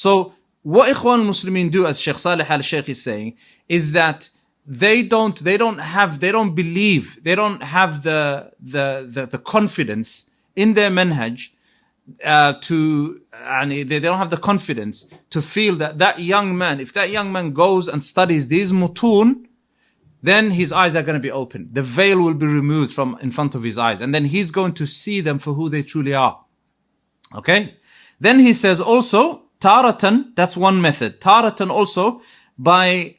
So what Ikhwan Muslimin do, as Shaykh Salih al-Shaykh is saying, is that they don't believe, they don't have the confidence in their manhaj they don't have the confidence to feel that young man, if that young man goes and studies these mutun, then his eyes are going to be open. The veil will be removed from in front of his eyes, and then he's going to see them for who they truly are. Okay? Then he says also, taratan, that's one method. Taratan also, by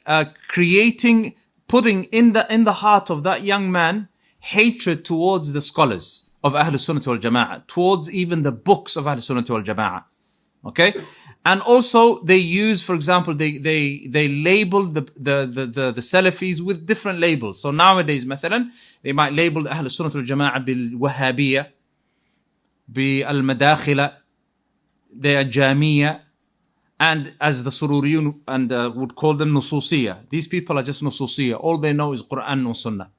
putting in the heart of that young man hatred towards the scholars of Ahlul Sunnah wal Jama'ah, towards even the books of Ahlul Sunnah wal Jama'ah. Okay? And also they use, for example, they label the Salafis with different labels. So nowadays, مثلا, they might label Ahlul Sunnah wal Jama'ah bil Wahhabiyya, bil Madakhila, they are Jamiyya, and as the Sururiyun and would call them Nususiyya. These people are just Nususiyya. All they know is Quran and Sunnah.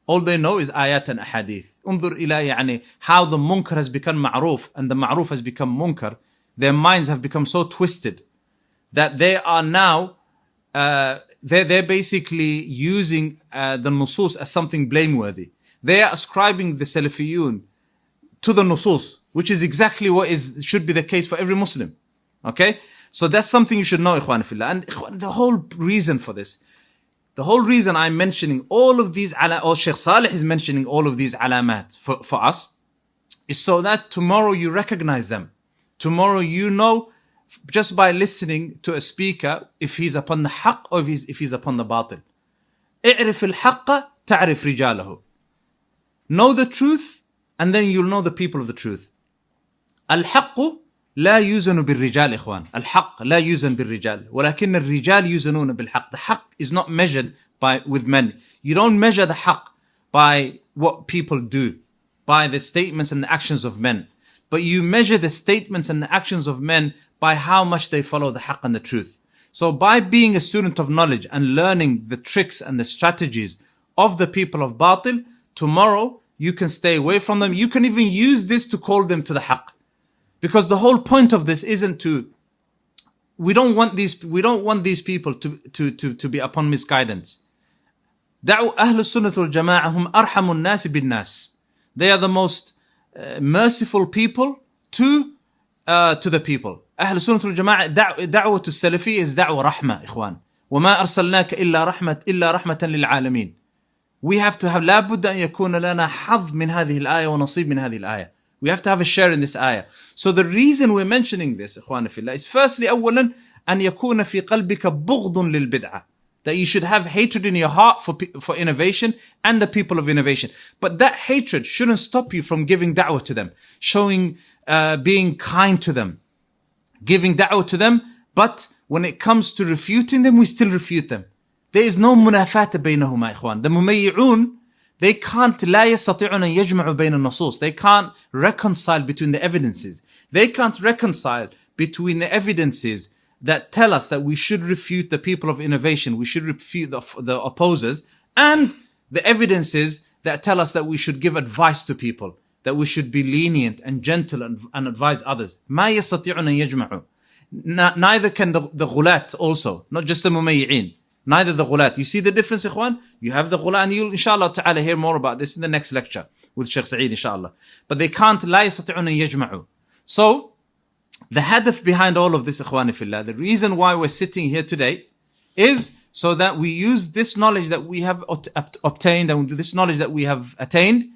All they know is ayat and ahadith. انظر إلى يعني how the munkar has become ma'ruf and the ma'ruf has become munkar. Their minds have become so twisted that they are now they're basically using the nusus as something blameworthy. They are ascribing the Salafiyun to the nusus, which is exactly what should be the case for every Muslim. Okay, so that's something you should know, Ikhwan Fillah. And the whole reason for this, the whole reason I'm mentioning all of these, or Shaykh Salih is mentioning all of these alamat for us, is so that tomorrow you recognize them. Tomorrow you know, just by listening to a speaker, if he's upon the haqq or if he's upon the batil. اعرف الحق تعرف رجاله. Know the truth, and then you'll know the people of the truth. الحق لا يوزن بالرجال إخوان. الحق لا يوزن بالرجال ولكن الرجال يوزنون بالحق. The haqq is not measured with men. You don't measure the haqq by what people do, by the statements and the actions of men. But you measure the statements and the actions of men by how much they follow the haqq and the truth. So by being a student of knowledge and learning the tricks and the strategies of the people of batil, tomorrow you can stay away from them. You can even use this to call them to the haqq. Because the whole point of this isn't we don't want these people to be upon misguidance. دعوا أهل السنة والجماعة هم أرحم الناس بالناس. They are the most merciful people to the people. أهل السنة والجماعة دعوة السلفية is دعوة رحمة إخوان. وما أرسلناك إلا رحمة للعالمين. We have to have لابد أن يكون لنا حظ من هذه الآية ونصيب من هذه الآية. We have to have a share in this ayah. So the reason we're mentioning this, إخواني في الله, is firstly, أولا, أن يكون في قلبك بغض للبدعة. That you should have hatred in your heart for innovation and the people of innovation. But that hatred shouldn't stop you from giving da'wah to them, showing, being kind to them, giving da'wah to them. But when it comes to refuting them, we still refute them. There is no munafata بينهما إخوان. The mumayyi'un, they can't لا يستطيعون أن يجمعوا بين النصوص. They can't reconcile between the evidences. They can't reconcile between the evidences that tell us that we should refute the people of innovation, we should refute the opposers, and the evidences that tell us that we should give advice to people, that we should be lenient and gentle and advise others. ما يستطيعون أن يجمعوا. Neither can the ghulat also, not just the mumayyi'in. Neither the ghulat. You see the difference, ikhwan? You have the ghulat, and you'll inshallah ta'ala hear more about this in the next lecture with Shaykh Sa'id inshallah. But they can't, لا يستطيعون أن يجمعوا. So, the hadith behind all of this, ikhwani fillah, the reason why we're sitting here today is so that we use this knowledge that we have obtained and this knowledge that we have attained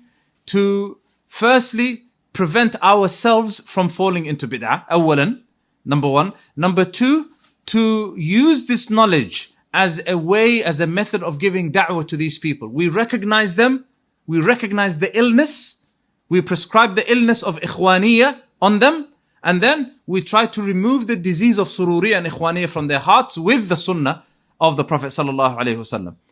to firstly prevent ourselves from falling into bid'ah, awalan, number one. Number two, to use this knowledge as a way, as a method of giving da'wah to these people. We recognize them, we recognize the illness, we prescribe the illness of ikhwaniyah on them, and then we try to remove the disease of sururiyah and ikhwaniyah from their hearts with the sunnah of the Prophet sallallahu alaihi wasallam.